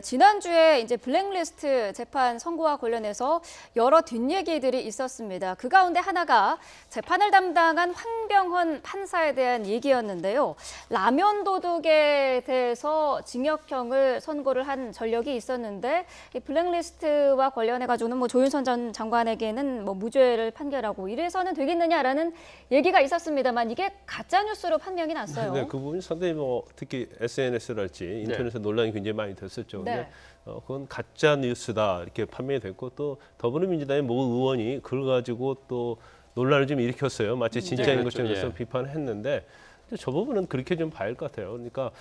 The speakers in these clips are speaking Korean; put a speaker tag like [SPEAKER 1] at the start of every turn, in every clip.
[SPEAKER 1] 지난주에 이제 블랙리스트 재판 선고와 관련해서 여러 뒷얘기들이 있었습니다. 그 가운데 하나가 재판을 담당한 황병헌 판사에 대한 얘기였는데요. 라면 도둑에 대해서 징역형을 선고를 한 전력이 있었는데 이 블랙리스트와 관련해가지고는 뭐 조윤선 전 장관에게는 뭐 무죄를 판결하고 이래서는 되겠느냐라는 얘기가 있었습니다만 이게 가짜뉴스로 판명이 났어요.
[SPEAKER 2] 네, 그 부분이 상당히 뭐 특히 SNS랄지 인터넷에 논란이 굉장히 많이 됐었죠. 근데 그건 가짜 뉴스다 이렇게 판명이 됐고 또 더불어민주당의 모 의원이 그걸 가지고 또 논란을 좀 일으켰어요. 마치 진짜인 것처럼 해서 비판을 했는데 저 부분은 그렇게 좀 봐야 할 것 같아요. 그러니까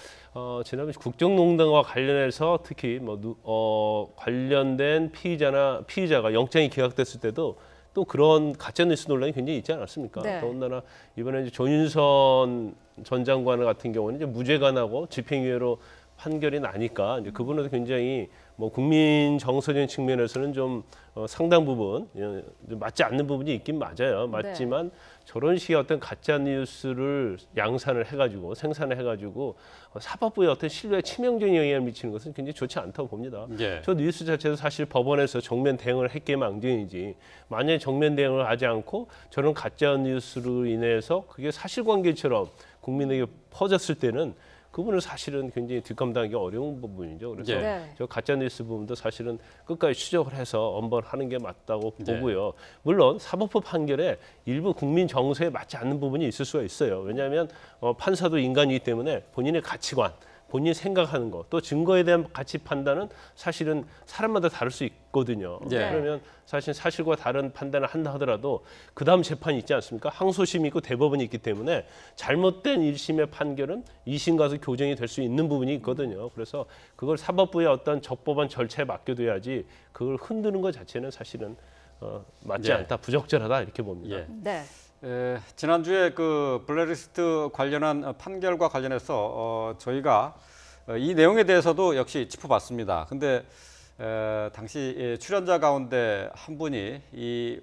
[SPEAKER 2] 지난번 국정농단과 관련해서 특히 뭐 관련된 피의자가 영장이 기각됐을 때도 또 그런 가짜뉴스 논란이 굉장히 있지 않았습니까?
[SPEAKER 1] 네.
[SPEAKER 2] 더군다나 이번에 이제 조윤선 전 장관 같은 경우는 이제 무죄가 나고 집행유예로 판결이 나니까 이제 그분은 굉장히 뭐 국민 정서적인 측면에서는 좀 상당 부분 좀 맞지 않는 부분이 있긴 맞아요. 맞지만 저런 식의 어떤 가짜 뉴스를 양산을 해가지고 생산을 해가지고 사법부의 어떤 신뢰에 치명적인 영향을 미치는 것은 굉장히 좋지 않다고 봅니다. 저 뉴스 자체도 사실 법원에서 정면 대응을 했기에 망정이지. 만약에 정면 대응을 하지 않고 저런 가짜 뉴스로 인해서 그게 사실관계처럼 국민에게 퍼졌을 때는 그분은 사실은 굉장히 뒷감당하기 어려운 부분이죠. 그래서 저 가짜뉴스 부분도 사실은 끝까지 추적을 해서 엄벌하는 게 맞다고 보고요. 물론 사법부 판결에 일부 국민 정서에 맞지 않는 부분이 있을 수가 있어요. 왜냐하면 판사도 인간이기 때문에 본인의 가치관, 본인이 생각하는 것, 또 증거에 대한 가치 판단은 사실은 사람마다 다를 수 있거든요. 그러면 사실 사실과 다른 판단을 한다 하더라도 그 다음 재판이 있지 않습니까? 항소심이 있고 대법원이 있기 때문에 잘못된 1심의 판결은 2심 가서 교정이 될 수 있는 부분이 있거든요. 그래서 그걸 사법부의 어떤 적법한 절차에 맡겨둬야지 그걸 흔드는 것 자체는 사실은 맞지 않다, 부적절하다 이렇게 봅니다.
[SPEAKER 3] 지난주에 그 블랙리스트 관련한 판결과 관련해서 저희가 이 내용에 대해서도 역시 짚어봤습니다. 근데 당시 출연자 가운데 한 분이 이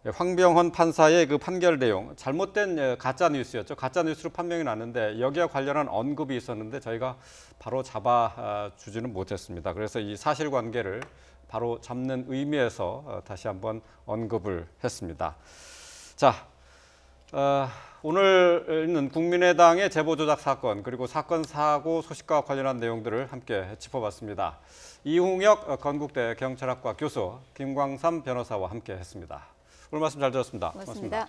[SPEAKER 3] 황병헌 판사의 그 판결 내용 잘못된 가짜 뉴스였죠. 가짜 뉴스로 판명이 났는데 여기와 관련한 언급이 있었는데 저희가 바로 잡아주지는 못했습니다. 그래서 이 사실관계를 바로 잡는 의미에서 다시 한번 언급을 했습니다. 자. 오늘은 국민의당의 제보 조작 사건 그리고 사건 사고 소식과 관련한 내용들을 함께 짚어봤습니다. 이웅혁 건국대 경찰학과 교수, 김광삼 변호사와 함께 했습니다. 오늘 말씀 잘 들었습니다.
[SPEAKER 1] 고맙습니다.